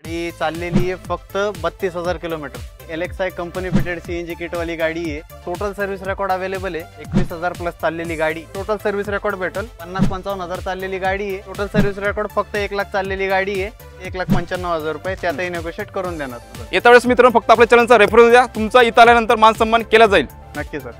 ही चाललेली आहे फक्त 32,000 किलोमीटर। एलेक्साय कंपनी फिटेड सीएनजी किटवाली गाडी आहे। टोटल सर्व्हिस रेकॉर्ड अवेलेबल आहे। 21,000 प्लस चाललेली गाडी। टोटल सर्व्हिस रेकॉर्ड भेटल। 50-55,000 चाललेली गाडी आहे। टोटल सर्व्हिस रेकॉर्ड फक्त 1 लाख चाललेली गाडी आहे। 1,95,000 रुपये त्यातही नेगोशिएट करून देणार। येत्या वेळेस मित्रांनो फक्त आपल्या चॅनलचा रेफरन्स द्या, तुमचा इथं आल्यानंतर मान सन्मान केला जाईल। नक्की सर।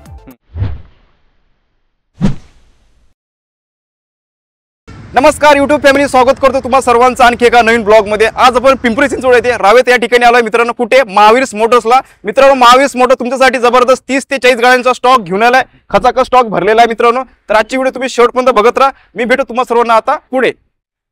नमस्कार YouTube फॅमिली, स्वागत करतो तुम्हा सर्वांचं आणखी एका नवीन ब्लॉग मध्ये। आज आपण पिंपरी चिंचवड येथे रावेत या ठिकाणी आलोय मित्रांनो। कुठे? महावीर्स मोटर्सला। मित्रांनो महावीर्स मोटर तुमच्यासाठी जबरदस्त 30 ते 40 गाड्यांचा स्टॉक घेऊन आलाय। खचाखच स्टॉक भरलेला आहे मित्रांनो। तर आजची व्हिडिओ तुम्ही शेवटपर्यंत बघत राहा। मी भेटू तुम्हा सर्वांना आता पुढे।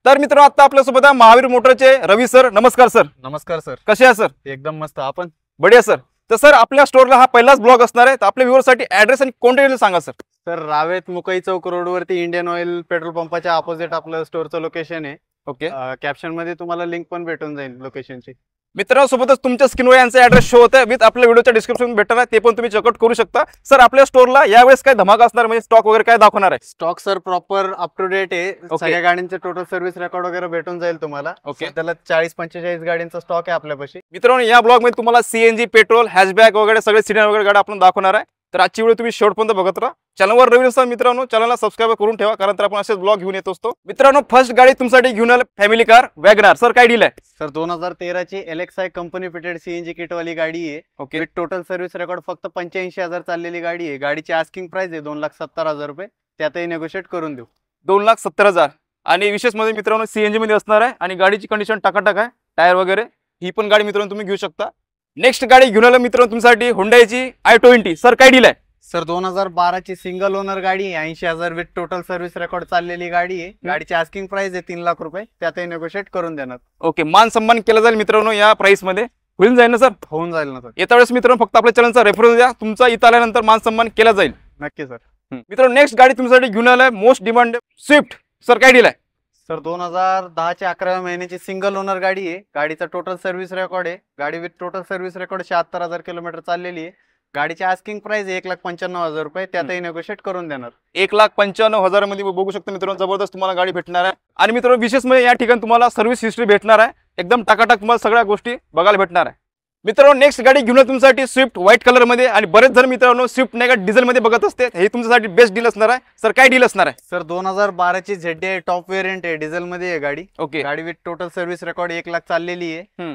तर मित्रांनो आता आपल्या सोबत आहे महावीर मोटरचे रवी सर। नमस्कार सर। नमस्कार सर। कसे आहे सर? एकदम मस्त। आपण? बढिया सर। तर सर आपल्या स्टोरला हा पहिलाच ब्लॉग असणार आहे, तर आपल्या व्ह्यूअरसाठी ॲड्रेस आणि कॉन्टॅक्ट सांगा सर। सर रावेत मुकई चौक रोडवरती इंडियन ऑइल पेट्रोल पंपाच्या अपोजिट आपलं स्टोअरचं लोकेशन आहे। ओके, कॅप्शन मध्ये तुम्हाला लिंक पण भेटून जाईल लोकेशनची। मित्रांनो सोबतच तुमच्या स्क्रीनवर यांचा ॲड्रेस शो होतं विथ आपल्या व्हिडिओच्या डिस्क्रिप्शन भेटणार आहे, ते पण तुम्ही चेकआउट करू शकता। सर आपल्या स्टोरला यावेळेस काय धमाका असणार, म्हणजे स्टॉक वगैरे काय दाखवणार आहे? Stock sir proper up to date आहे। सगळ्या गाड्यांचे टोटल सर्व्हिस रेकॉर्ड वगैरे भेटून जाईल तुम्हाला। ओके, त्याला 40-45 गाड्यांचा स्टॉक आहे आपल्यापाशी। मित्रांनो या ब्लॉग मध्ये तुम्हाला सीएनजी, पेट्रोल, हॅशबॅक वगैरे सगळे सिडन वगैरे गाड्या आपण दाखवणार आहे। तर आजची व्हिडिओ तुम्ही शेवटपर्यंत बघत राहा। चॅनलवर नवीन असाल मित्रांनो चॅनलला सबस्क्राइब करून ठेवा, कारण तर आपण असेच ब्लॉग घेऊन येत असतो। मित्रांनो फर्स्ट गाडी तुमच्यासाठी घेऊन आले फॅमिली कार वॅगनार। सर काय डील आहे? सर 2013 ची एलेक्साय कंपनी फिटेड सीएनजी किटवाली गाडी आहे। Okay, with total service record फक्त 85,000 चाललेली गाडी आहे। गाडीची आस्किंग प्राइस आहे 2,70,000 रुपये, त्यातही नेगोशिएट करून देऊ। 2,70,000 आणि विशेष मध्ये मित्रांनो सीएनजी मध्ये असणार आहे आणि गाडीची कंडिशन टकाटक आहे, टायर वगैरे ही पण गाडी मित्रांनो तुम्ही घेऊ शकता। नेक्स्ट गाडी घेऊन आलो मित्रांनो तुमच्यासाठी हुंडाईची i20। सर काय डील आहे? सर 2012 ची सिंगल ओनर गाडी आहे। 80,000 विथ टोटल सर्व्हिस रेकॉर्ड चाललेली गाडी आहे। गाडीची आस्किंग प्राइस आहे 3 लाख रुपये, त्यातही नेगोशिएट करून देणार। ओके, मान सन्मान केला जाईल मित्रांनो या प्राइस मध्ये, होऊन जाईल ना सर? होऊन जाईल ना सर। येत्या वेळेस मित्रांनो फक्त आपल्या चॅनलचा रेफरन्स द्या, तुमचा इथं आल्यानंतर मान सन्मान केला जाईल। नक्की सर। मित्रांनो नेक्स्ट गाडी तुमच्यासाठी घेऊन आलाय मोस्ट डिमांड स्विफ्ट। सर काय डील आहे? सर 2010 च्या 11व्या महिन्याची सिंगल ओनर गाडी आहे। गाडीचा टोटल सर्व्हिस रेकॉर्ड आहे। गाडी with total service record 76,000 kilometre चाललेली आहे। गाडीची आस्किंग प्राइस 1,95,000 रुपये, त्यातही नेगोशिएट करून देणार। 1,95,000 मध्ये बघू शकता मित्रांनो जबरदस्त तुम्हाला गाडी भेटणार आहे। आणि मित्रांनो विशेष म्हणजे या ठिकाणी तुम्हाला सर्व्हिस हिस्ट्री भेटणार आहे, एकदम टकाटक तुम्हाला सगळ्या गोष्टी बघायला भेटणार आहे। मित्रांनो नेक्स्ट गाडी घेऊन तुमच्यासाठी स्विफ्ट व्हाईट कलर मध्ये, आणि बरेच जण मित्रांनो स्विफ्ट नाही का डिझेल मध्ये बघत असते, हे तुमच्यासाठी बेस्ट डील असणार आहे। सर काय डील असणार आहे? सर 2012 ची ZDI टॉप वेरियंट आहे, डिझेल मध्ये आहे गाडी। ओके, गाडी with total service record 1 lakh चाललेली आहे।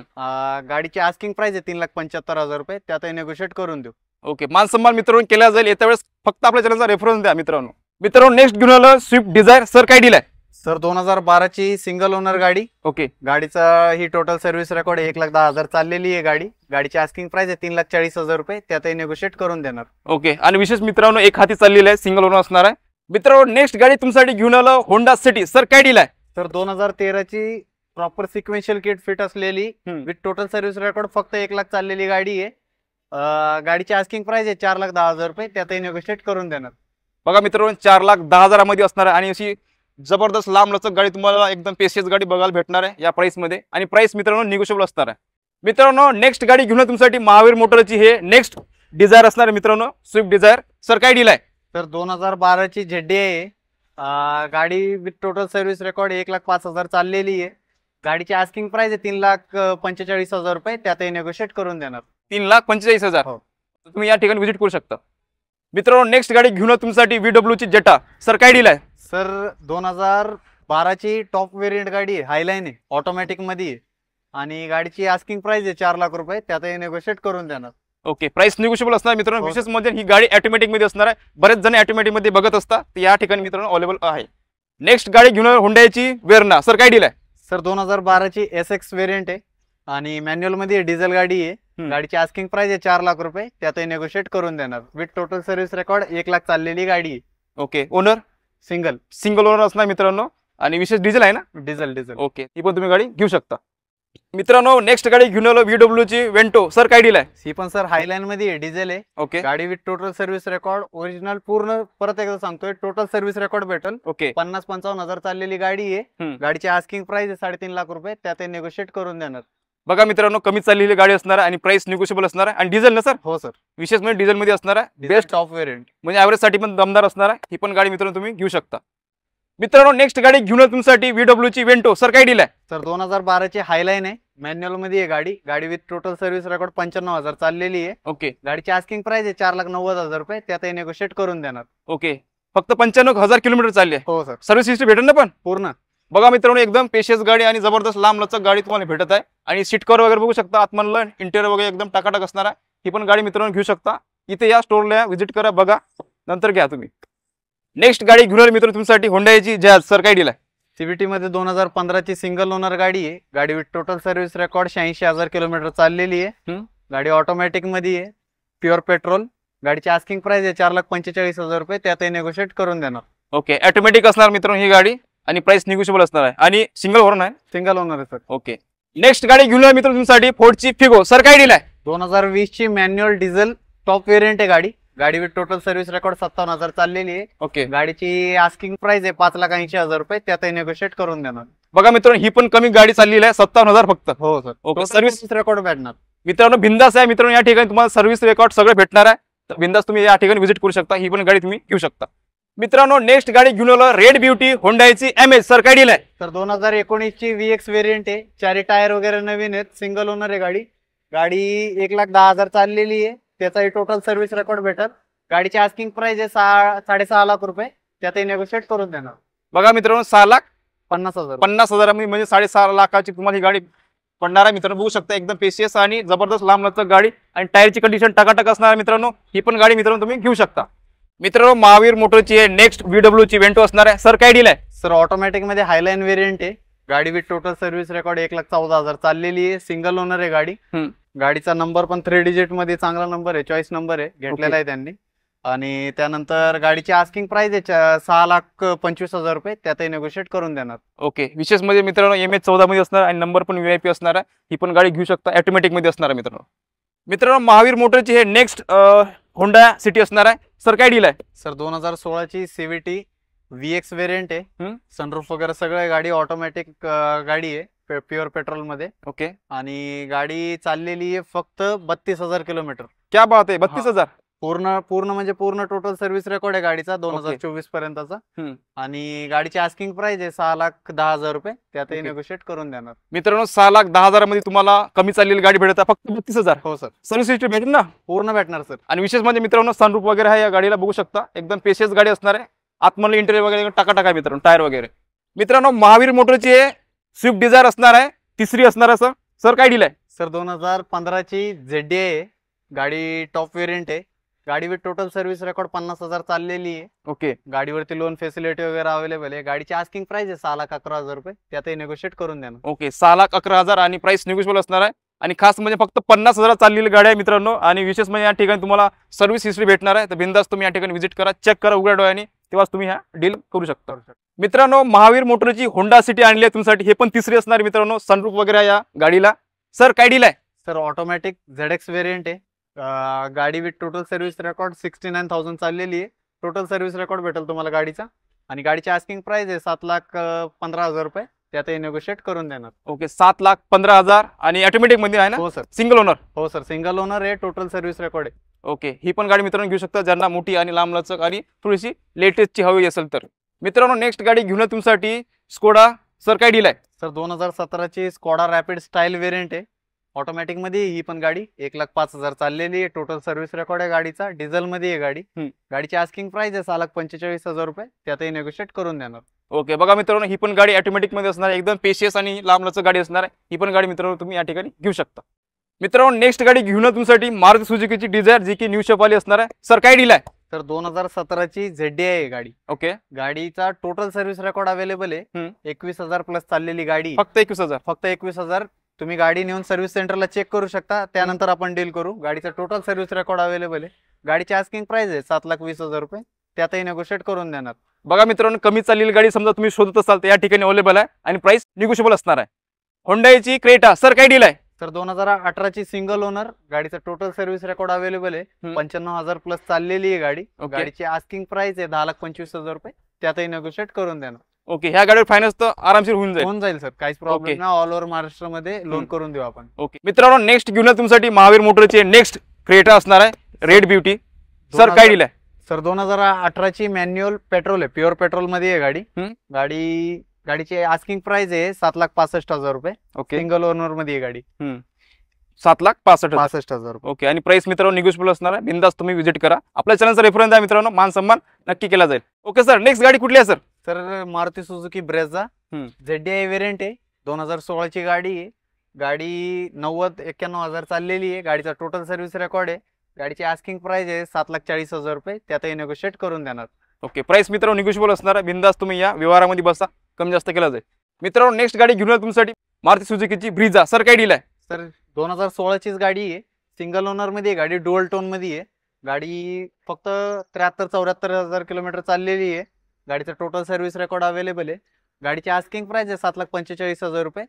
गाडीची आस्किंग प्राइस आहे 3,75,000 रुपये, त्यातही नेगोशिएट करून देऊ। ओके, मान सन्मान मित्रांनो केला जाईल। येत्या वेळेस फक्त आपल्या चॅनलचा रेफरन्स द्या मित्रांनो। मित्रांनो नेक्स्ट घेऊन आलं स्विफ्ट डिझायर। सर काय डील आहे? सर 2012 ची सिंगल ओनर गाडी। ओके, गाडीचा ही टोटल सर्व्हिस रेकॉर्ड 1,10,000 चाललेली आहे गाडी। गाडीची आस्किंग प्राइस आहे 3,40,000 रुपये, त्यातही नेगोशिएट करून देणार। ओके, आणि विशेष मित्रांनो एक हाती चाललेली आहे, सिंगल ओनर असणार आहे। मित्रांनो नेक्स्ट गाडी तुमच्यासाठी घेऊन आलं होंडा सिटी। सर काय डील आहे? सर 2013 ची प्रॉपर सिक्वेन्शियल किट फिट असलेली विथ टोटल सर्व्हिस रेकॉर्ड फक्त 1 लाख चाललेली गाडी आहे। गाडीची आस्किंग प्राइस आहे 4,10,000 रुपये, त्यातही नेगोशिएट करून देणार। बघा मित्रांनो 4,10,000 मध्ये असणार आहे, आणि अशी जबरदस्त लांब लचक गाडी तुम्हाला एकदम पेशियस गाडी बघायला भेटणार आहे या प्राइस मध्ये, आणि प्राइस मित्रांनो निगोशिएबल असणार आहे। मित्रांनो नेक्स्ट गाडी घेऊन तुमच्यासाठी महावीर मोटरची हे नेक्स्ट डिझायर असणार आहे मित्रांनो, स्विफ्ट डिझायर। सर काय डील आहे? सर 2012 ची ZDI आहे। गाडी विथ टोटल सर्व्हिस रेकॉर्ड 1,05,000 चाललेली आहे। गाडीची आस्किंग प्राइस आहे 3,45,000 रुपये, त्यातही नेगोशिएट करून देणार। 3,45,000 तुम्ही या ठिकाणी व्हिजिट करू शकता। मित्रांनो नेक्स्ट गाडी घेऊन तुमच्यासाठी VW ची जेटा। सर काय डील आहे? सर 2012 ची टॉप वेरियंट गाडी आहे, हायलाईन आहे, ऑटोमॅटिक मध्ये आहे, आणि गाडीची आस्किंग प्राइस आहे 4 लाख रुपये, त्यातही नेगोशिएट करून देणार। ओके, प्राइस निगोशिएबल असणार मित्रांनो। विशेष म्हणजे ही गाडी ऑटोमॅटिक मध्ये असणार आहे, बरेच जण ऑटोमॅटिक मध्ये बघत असतात, तर या ठिकाणी मित्रांनो अवेलेबल आहे। नेक्स्ट गाडी घेऊन हुंडाईची वेरना। सर काय डील आहे? सर 2012 ची SX वेरियंट आहे आणि मॅन्युअल मध्ये डिझेल गाडी आहे। गाडीची आस्किंग प्राइस आहे 4 लाख रुपये, त्यातही नेगोशिएट करून देणार। With total service record 1 lakh चाललेली गाडी आहे। ओके, ओनर सिंगल ओनर असणार मित्रांनो, आणि विशेष डिझेल आहे ना? डिझेल। ओके, ही पण तुम्ही गाडी घेऊ शकता। मित्रांनो नेक्स्ट गाडी घेऊन आलो VW ची वेंटो। सर काय डील आहे? ही पण सर हायलाईन मध्ये डिझेल आहे। ओके, गाडी with total service record original पूर्ण, परत एकदा सांगतोय, टोटल सर्व्हिस रेकॉर्ड भेटल। ओके, 50-55,000 चाललेली गाडी आहे। गाडीची आस्किंग प्राइस आहे 3.5 लाख रुपये, त्यातही नेगोशिएट करून देणार। बघा मित्रांनो कमी चाललेली गाडी असणार आहे, आणि प्राइस निगोशिएबल असणार आहे, आणि डिझेल ना सर? हो सर, विशेष म्हणजे डिझेल मध्ये असणार आहे, बेस्ट टॉप वेरियंट, म्हणजे ॲव्हरेज साठी पण दमदार असणार आहे। ही पण गाडी मित्रांनो तुम्ही घेऊ शकता। मित्रांनो नेक्स्ट गाडी घेऊन तुमच्यासाठी VW ची वेंटो। सर काय डील आहे? सर 2012 ची हायलाईन आहे। मॅन्युअल मध्ये आहे गाडी. गाडी विथ टोटल सर्व्हिस रेकॉर्ड 95,000 चाललेली आहे. ओके गाडीची आस्किंग प्राइस आहे 4,90,000 रुपये. त्यातही नेगोशिएट करून देणार. ओके फक्त 95,000 किलोमीटर चालली आहे. हो सर, सर्व्हिस हिस्ट्री भेटेल ना पण पूर्ण. बघा मित्रांनो एकदम पेशियस गाडी आणि जबरदस्त लांब लचक गाडी तुम्हाला भेटत आहे. आणि सीट कव्हर वगैरे बघू शकता, आतमधलं इंटेरियर वगैरे एकदम टाकाटाक असणार आहे. ही पण गाडी मित्रांनो घेऊ शकता. इथे या स्टोरला व्हिजिट करा, बघा, नंतर घ्या तुम्ही. नेक्स्ट गाडी घेऊन आलो मित्रांनो तुमच्यासाठी होंडाची जॅज. सर काय डील आहे? सीव्हीटी मध्ये 2015 ची सिंगल ओनर गाडी आहे. गाडी with total service record 86,000 kilometre चाललेली आहे. गाडी ऑटोमॅटिक मध्ये आहे, प्युअर पेट्रोल. गाडीची आस्किंग प्राइस आहे 4,45,000 रुपये. त्यातही नेगोशिएट करून देणार. ओके ऑटोमॅटिक असणार मित्रांनो ही गाडी आणि प्राइस निगोशिएबल असणार आहे आणि सिंगल ओनर आहे. सिंगल ओनर आहे सर. ओके नेक्स्ट गाडी घेऊन आलो मित्रांनो तुमच्यासाठी फोर्डची फिगो. सर काय डील आहे? 2020 ची मॅन्युअल डिझेल टॉप व्हेरियंट आहे गाडी. गाडी विथ टोटल सर्व्हिस रेकॉर्ड 57,000 चाललेली आहे. ओके गाडीची आस्किंग प्राइस आहे 5,80,000 रुपये. त्यातही नेगोशिएट करून देणार. बघा मित्रांनो ही पण कमी गाडी चाललेली आहे, 57,000 फक्त. हो सर. ओके सर्व्हिस रेकॉर्ड भेटणार मित्रांनो बिंदास आहे मित्रांनो. या ठिकाणी तुम्हाला सर्व्हिस रेकॉर्ड सगळं भेटणार आहे. तर बिंदास तुम्ही या ठिकाणी व्हिजिट करू शकता. ही पण गाडी तुम्ही घेऊ शकता. मित्रांनो नेक्स्ट गाडी घेऊन आलो रेड ब्युटी होंडाची एमएच. सर काय डील आहे? तर 2019 ची VX व्हेरियंट आहे. चारी टायर वगैरे नवीन आहेत. सिंगल ओनर आहे गाडी. गाडी 1,10,000 चाललेली आहे. त्याचाही टोटल सर्व्हिस रेकॉर्ड भेटल. गाडीची आस्किंग प्राइस आहे 6.5 लाख रुपये. त्यातही नेगोशिएट करून देणार. बघा मित्रांनो 6,50,000. 50,000 म्हणजे 6.5 लाखाची तुम्हाला ही गाडी पडणार आहे. मित्रांनो बघू शकता एकदम पेशियस आणि जबरदस्त लांब लचक गाडी आणि टायरची कंडिशन टकाटक असणार आहे मित्रांनो. ही पण गाडी मित्रांनो तुम्ही घेऊ शकता. मित्रांनो महावीर मोटरची आहे नेक्स्ट VW ची वेंटो असणार आहे. सर काय डील आहे? सर ऑटोमॅटिक मध्ये हायलाईन व्हेरियंट आहे. गाडी विथ टोटल सर्व्हिस रेकॉर्ड 1,14,000 चाललेली आहे. सिंगल ओनर आहे गाडी. गाडीचा नंबर पण 3 डिजिट मध्ये चांगला नंबर आहे, चॉईस नंबर आहे, घेतलेला आहे त्यांनी. आणि त्यानंतर गाडीची आस्किंग प्राइस आहे 6,25,000 रुपये. त्यातही नेगोशिएट करून देणार. ओके विशेष म्हणजे मित्रांनो MH14 मध्ये असणार आणि नंबर पण VIP असणार आहे. ही पण गाडी घेऊ शकता, ऑटोमॅटिक मध्ये असणार आहे मित्रांनो. मित्रांनो महावीर मोटरची हे नेक्स्ट होंडा सिटी असणार आहे. सर काय डील आहे? सर 2016 ची CVT VX व्हेरियंट आहे. सनरूफ वगैरे सगळं गाडी ऑटोमॅटिक गाडी आहे, प्युअर पेट्रोल मध्ये. ओके आणि गाडी चाललेली आहे फक्त 32,000 किलोमीटर. क्या बात आहे, 32,000 पूर्ण म्हणजे पूर्ण टोटल सर्व्हिस रेकॉर्ड आहे गाडीचा 2024 पर्यंतचा. आणि गाडीची आस्किंग प्राइस आहे 6,10,000 रुपये. त्यातही नेगोशिएट करून देणार. मित्रांनो 6,10,000 मध्ये तुम्हाला कमी चाललेली गाडी भेटत आहे फक्त 32,000. हो सर. सर्व्हिस हिस्ट्री भेटेल ना? पूर्ण भेटणार सर. आणि विशेष म्हणजे मित्रांनो सनरूफ वगैरे आहे या गाडीला, बघू शकता एकदम पेशियस गाडी असणार आहे. आतमधलं इंटेरियर वगैरे टाकाटाक आहे मित्रांनो, टायर वगैरे. मित्रांनो महावीर मोटरची स्विफ्ट डिझायर असणार आहे, तिसरी असणार आहे. सर काय डील आहे? सर 2015 ची ZDI आहे. गाडी टॉप व्हेरियंट आहे. गाडी विथ टोटल सर्व्हिस रेकॉर्ड 50,000 चाललेली आहे. ओके गाडीवरती लोन फॅसिलिटी वगैरे अवेलेबल आहे. गाडीची आस्किंग प्राइस आहे 6,11,000 रुपये. त्यातही नेगोशिएट करून देणार. ओके 6,11,000 आणि प्राइस निगोशिएबल असणार आहे. आणि खास म्हणजे फक्त 50,000 चाललेली गाडी आहे मित्रांनो. आणि विशेष म्हणजे या ठिकाणी तुम्हाला सर्व्हिस हिस्ट्री भेटणार आहे. तर बिंदास तुम्ही या ठिकाणी व्हिजिट करा, चेक करा उघड्या डोळ्याने, तेव्हाच तुम्ही ह्या डील करू शकता. मित्रांनो महावीर मोटरची होंडा सिटी आणली आहे तुमच्यासाठी. हे पण तिसरी असणार मित्रांनो, सनरूफ वगैरे या गाडीला. सर काय डील आहे? सर ऑटोमॅटिक ZX व्हेरियंट आहे. गाडी विथ टोटल सर्व्हिस रेकॉर्ड 69,000 चाललेली आहे. टोटल सर्व्हिस रेकॉर्ड भेटेल तुम्हाला गाडीचा. आणि गाडीची आस्किंग प्राइस आहे 7,15,000 रुपये. त्यातही नेगोशिएट करून देणार. ओके 7,15,000 आणि ऑटोमॅटिक मध्ये आहे ना? हो सर. Single owner? हो सर, सिंगल ओनर आहे. टोटल सर्व्हिस रेकॉर्ड आहे. ओके ही पण गाडी मित्रांनो घेऊ शकता ज्यांना मोठी आणि लांब लचक आणि थोडीशी लेटेस्टची हवी असेल तर. मित्रांनो नेक्स्ट गाडी घेऊन तुमच्यासाठी स्कोडा. सर काय डील आहे? सर 2017 ची स्कोडा रॅपिड स्टाईल व्हेरियंट आहे. ऑटोमॅटिक मध्ये ही पण गाडी 1,05,000 चाललेली आहे. टोटल सर्व्हिस रेकॉर्ड आहे गाडीचा. डिझेल मध्ये आहे गाडी. गाडीची आस्किंग प्राइस आहे 6,45,000 रुपये. त्यातही नेगोशिएट करून देणार. ओके बघा मित्रांनो ही पण गाडी ऑटोमॅटिक मध्ये असणार, एकदम पेशियस आणि लांब लचक गाडी असणार आहे. ही पण गाडी मित्रांनो तुम्ही या ठिकाणी घेऊ शकता. मित्रांनो नेक्स्ट गाडी घेऊन तुमच्यासाठी मारुती सुझुकीची डिझायर जी की न्यू शेप वाली असणार आहे. सर काय डील आहे? तर 2017 ची ZDI आहे गाडी. ओके गाडीचा टोटल सर्व्हिस रेकॉर्ड अवेलेबल आहे. 21,000 प्लस चाललेली गाडी. फक्त 21,000? फक्त 21,000. तुम्ही गाडी नेऊन सर्व्हिस सेंटरला चेक करू शकता, त्यानंतर आपण डील करू. गाडीचा टोटल सर्व्हिस रेकॉर्ड अवेलेबल आहे. गाडीची आस्किंग प्राइस आहे 7,20,000 रुपये. त्यातही नेगोशिएट करून देणार. बघा मित्रांनो कमी चाललेली गाडी समजा तुम्ही शोधत असाल तर या ठिकाणी अवेलेबल आहे आणि प्राइस निगोशिएबल असणार आहे. होंडाची क्रेटा. सर काय डील आहे? तर 2018 ची सिंगल ओनर. गाडीचा टोटल सर्व्हिस रेकॉर्ड अवेलेबल आहे. 95,000 प्लस चाललेली आहे गाडी. गाडीची आस्किंग प्राइस आहे 10,25,000 रुपये. त्यातही नेगोशिएट करून देणार. ओके ह्या गाडीवर फायनान्स तर आरामशीर होऊन जाईल सर, काहीच प्रॉब्लेम नाही. ऑल ओव्हर महाराष्ट्रामध्ये लोन करून देऊ आपण. ओके मित्रांनो नेक्स्ट घेऊन तुमच्यासाठी महावीर मोटरची नेक्स्ट क्रेटा असणार आहे रेड ब्युटी. सर काय डील आहे? सर 2018 ची मॅन्युअल पेट्रोल आहे. प्युअर पेट्रोल मध्ये आहे गाडी. गाडी गाडीची आस्किंग प्राइस आहे 7,65,000 रुपये. ओके. सिंगल ओनर मध्ये आहे गाडी. 7,65,000. 65,000 रुपये. ओके. आणि प्राइस मित्रांनो निगोशिएबल असणार आहे. बिंदास तुम्ही व्हिजिट करा. आपल्या चॅनलचा रेफरन्स द्या मित्रांनो, मान सन्मान नक्की केला जाईल. ओके सर, नेक्स्ट गाडी कुठली आहे sir? Sir Maruti Suzuki Brezza ZDI variant आहे. 2016 ची गाडी आहे. गाडी 91,000 चाललेली आहे. गाडीचा टोटल सर्व्हिस रेकॉर्ड आहे. गाडीची आस्किंग प्राइस आहे 7,40,000 रुपये. त्यातही नेगोशिएट करून देणार. ओके. प्राइस मित्रांनो निगोशिएबल असणार आहे. बिंदास तुम्ही या व्यवहारामध्ये बसा, कमी जास्त केला जाईल. मित्रांनो नेक्स्ट गाडी घेऊन तुमच्यासाठी मारुती सुझुकीची ब्रीझा. सर काय डील आहे? सर 2016 चीच गाडी आहे. सिंगल ओनर मध्ये आहे गाडी. डुअल टोन मध्ये आहे गाडी. फक्त 73,000-74,000 किलोमीटर चाललेली आहे. गाडीचा टोटल सर्व्हिस रेकॉर्ड अवेलेबल आहे. गाडीची आस्किंग प्राइस आहे 7,45,000 रुपये.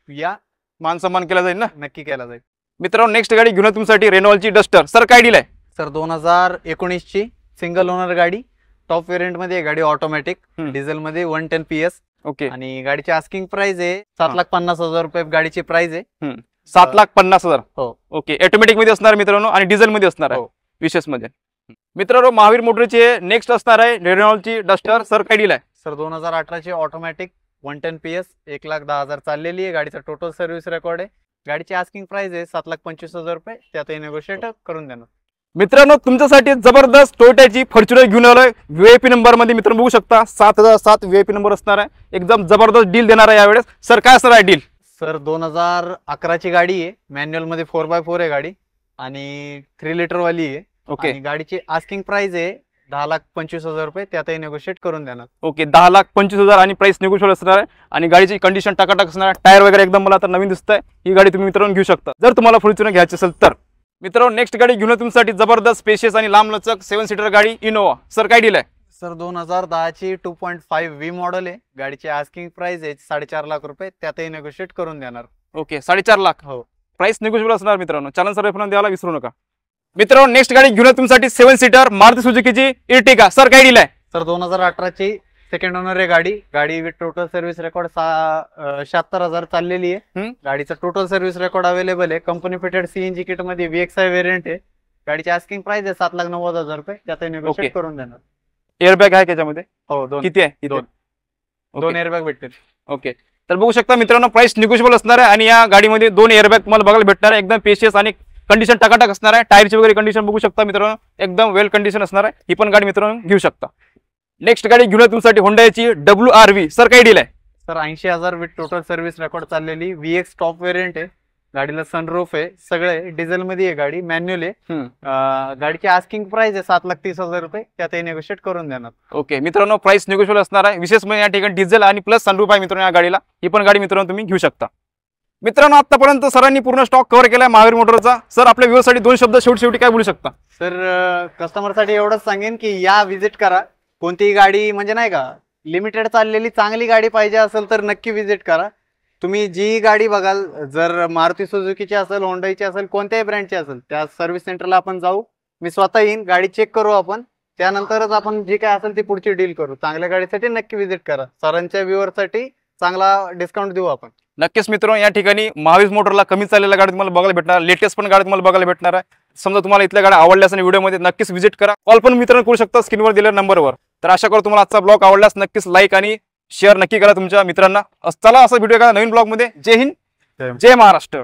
या मान सन्मान केला जाईल ना? नक्की केला जाईल. मित्रांनो नेक्स्ट गाडी घेऊन तुमच्यासाठी रेनॉल्टची डस्टर. सर काय डील आहे? सर 2019 ची सिंगल ओनर गाडी. टॉप व्हेरियंट मध्ये आहे गाडी. ऑटोमॅटिक डिझेल मध्ये 110 PS. ओके. आणि गाडीची आस्किंग प्राइस आहे 7,50,000 रुपये गाडीची प्राइस आहे. 7,50,000. हो. ओके. ऑटोमॅटिक मध्ये असणार मित्रांनो आणि डिझेल मध्ये असणार आहे. विशेष मध्ये मित्रांनो महावीर मोटरची नेक्स्ट असणार आहे रेनॉल्टची डस्टर. सर काय डील आहे? सर 2018 ची ऑटोमॅटिक 110 PS 1,10,000 चाललेली आहे. गाडीचा टोटल सर्व्हिस रेकॉर्ड आहे. गाडीची आस्किंग प्राइस आहे 7,25,000 रुपये. त्यातही नेगोशिएट करून देणार. मित्रांनो तुमच्यासाठी जबरदस्त टोयोटाची फॉर्च्युनर घेऊन आलोय. VIP नंबर मध्ये मित्रांनो बघू शकता 7,007 VIP नंबर असणार आहे. एकदम जबरदस्त डील देणार आहे यावेळेस. सर काय असणार आहे डील? सर 2011 ची गाडी आहे. मॅन्युअल मध्ये 4x4 आहे गाडी आणि 3 लिटर वाली आहे. ओके. आणि गाडीची आस्किंग प्राइस आहे 10,25,000 रुपये. त्यातही नेगोशिएट करून देणार. ओके. 10,25,000 आणि प्राइस निगोशिएबल असणार आहे. आणि गाडीची कंडिशन टकाटक असणार आहे. टायर वगैरे एकदम मला आता नवीन दिसत आहे. ही गाडी तुम्ही मित्रांनो घेऊ शकता जर तुम्हाला फॉर्च्युनर घ्यायची असेल तर. मित्रांनो नेक्स्ट गाडी घेऊन तुमच्यासाठी जबरदस्त स्पेशियस आणि लांब लचक 7 सीटर गाडी इनोवा. सर काय डील आहे? सर 2010 ची 2.5 V मॉडेल आहे. गाडीची आस्किंग प्राइस आहे 4.5 लाख रुपये. त्यातही नेगोशिएट करून देणार. ओके. 4.5 लाख. हो. प्राइस निगोशिएबल असणार मित्रांनो. चॅनलचा रेफरन्स द्यायला विसरू नका. मित्रांनो नेक्स्ट गाडी घेऊन तुमच्यासाठी 7 सीटर मारुती सुझुकीची इर्टिगा. सर काय डील आहे? सर 2018 ची सेकंड ओनर आहे गाडी. गाडी विथ टोटल सर्व्हिस रेकॉर्ड 76,000 चाललेली आहे. गाडीचा टोटल सर्व्हिस रेकॉर्ड अवेलेबल आहे. कंपनी फिटेड CNG किट मध्ये VXI व्हेरियंट आहे. गाडीची आस्किंग प्राइस आहे 7,90,000 रुपये. त्यातही नेगोशिएट करून देणार. एअरबॅग आहे त्याच्यामध्ये? हो. 2. किती आहे? 2 एअरबॅग भेटतील. ओके. तर बघू शकता मित्रांनो प्राइस निगोशिएबल असणार आहे. आणि या गाडीमध्ये 2 एअरबॅग तुम्हाला बघायला भेटणार आहे. एकदम पेशियस आणि कंडिशन टकाटक असणार आहे. टायरची वगैरे कंडिशन बघू शकता मित्रांनो. एकदम वेल कंडिशन असणार आहे. ही पण गाडी मित्रांनो घेऊ शकता. नेक्स्ट गाडी घेऊन तुमच्यासाठी होंडाची WRV. सर काय डील आहे? Sir 80,000 with total service record चाललेली VX टॉप व्हेरियंट आहे. गाडीला सनरूफ आहे. सगळे डिझेल मध्ये आहे गाडी. मॅन्युअल आहे. गाडीची आस्किंग प्राइस आहे 7,30,000 रुपये. त्यातही नेगोशिएट करून देणार. ओके. मित्रांनो प्राइस निगोशिएबल असणार आहे. विशेष म्हणजे या ठिकाणी डिझेल आणि प्लस सनरूफ आहे मित्रांनो या गाडीला. ही पण गाडी मित्रांनो तुम्ही घेऊ शकता. मित्रांनो आतापर्यंत सरांनी पूर्ण स्टॉक कव्हर केलाय महावीर मोटरचा. सर आपल्या व्ह्यूअरसाठी 2 शब्द शेवटी काय बोलू शकता? सर कस्टमरसाठी एवढंच सांगेन की या विजिट करा. कोणतीही गाडी म्हणजे नाही का लिमिटेड चाललेली चांगली गाडी पाहिजे असेल तर नक्की विजिट करा. तुम्ही जी गाडी बघाल जर मारुती सुझुकीची असेल, होंडाची असेल, कोणत्याही ब्रँडची असेल त्या सर्व्हिस सेंटरला आपण जाऊ. मी स्वतः येईन. गाडी चेक करू आपण. त्यानंतरच आपण जी काय असेल ती पुढची डील करू. चांगल्या गाडीसाठी नक्की विजिट करा. सरांच्या व्ह्यूअरसाठी चांगला डिस्काउंट देऊ आपण. नक्कीच मित्रांनो या ठिकाणी महावीर मोटरला कमी चाललेल्या गाडी तुम्हाला बघायला भेटणार. लेटेस्ट पण गाडी तुम्हाला बघायला भेटणार आहे. समजा तुम्हाला इथल्या गाड्या आवडल्या असेल व्हिडिओमध्ये नक्कीच व्हिजिट करा. कॉल पण मित्रांनो करू शकता स्क्रीनवर दिलेल्या नंबरवर. तर आशा करू तुम्हाला आजचा ब्लॉग आवडल्यास नक्कीच लाईक आणि शेअर नक्की करा तुमच्या मित्रांना. चला असा व्हिडिओ करा नवीन ब्लॉग मध्ये. जय हिंद, जय महाराष्ट्र.